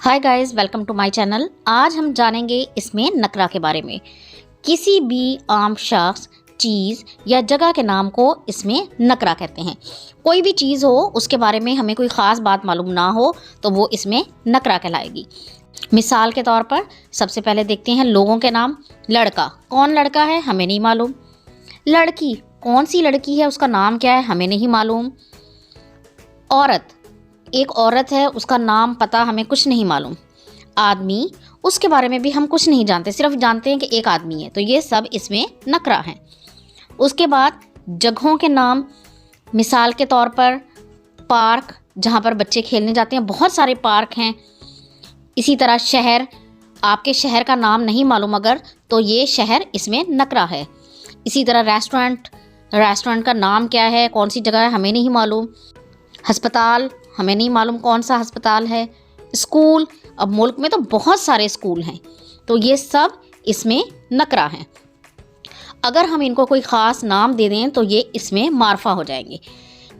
Hi guys, welcome to my channel. आज हम जानेंगे इसमें नकरा के बारे में। किसी भी आम शख्स, चीज़ या जगह के नाम को इसमें नकरा कहते हैं। कोई भी चीज़ हो, उसके बारे में हमें कोई ख़ास बात मालूम ना हो तो वो इसमें नकरा कहलाएगी। मिसाल के तौर पर सबसे पहले देखते हैं लोगों के नाम। लड़का, कौन लड़का है हमें नहीं मालूम। लड़की, कौन सी लड़की है, उसका नाम क्या है हमें नहीं मालूम। औरत, एक औरत है, उसका नाम पता हमें कुछ नहीं मालूम। आदमी, उसके बारे में भी हम कुछ नहीं जानते, सिर्फ जानते हैं कि एक आदमी है, तो ये सब इसमें नकरा हैं। उसके बाद जगहों के नाम। मिसाल के तौर पर पार्क, जहाँ पर बच्चे खेलने जाते हैं, बहुत सारे पार्क हैं। इसी तरह शहर, आपके शहर का नाम नहीं मालूम अगर, तो ये शहर इसमें नकरा है। इसी तरह रेस्टोरेंट, रेस्टोरेंट का नाम क्या है, कौन सी जगह है हमें नहीं मालूम। अस्पताल, हमें नहीं मालूम कौन सा अस्पताल है। स्कूल, अब मुल्क में तो बहुत सारे स्कूल हैं, तो ये सब इसमें नकरा हैं। अगर हम इनको कोई ख़ास नाम दे दें तो ये इसमें मारफा हो जाएंगे।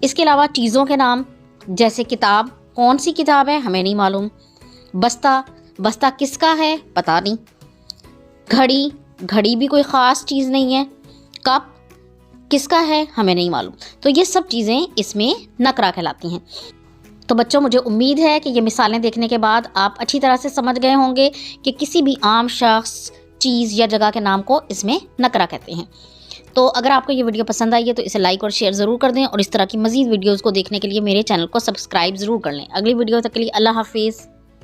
इसके अलावा चीज़ों के नाम, जैसे किताब, कौन सी किताब है हमें नहीं मालूम। बस्ता, बस्ता किसका है पता नहीं। घड़ी, घड़ी भी कोई ख़ास चीज़ नहीं है। कप, किसका है हमें नहीं मालूम। तो ये सब चीज़ें इसमें नकरा कहलाती हैं। तो बच्चों, मुझे उम्मीद है कि ये मिसालें देखने के बाद आप अच्छी तरह से समझ गए होंगे कि किसी भी आम शख्स, चीज़ या जगह के नाम को इसमें नकरा कहते हैं। तो अगर आपको ये वीडियो पसंद आई है तो इसे लाइक और शेयर ज़रूर कर दें, और इस तरह की मज़ीद वीडियोज़ को देखने के लिए मेरे चैनल को सब्सक्राइब ज़रूर कर लें। अगली वीडियो तक के लिए अल्लाह हाफिज़।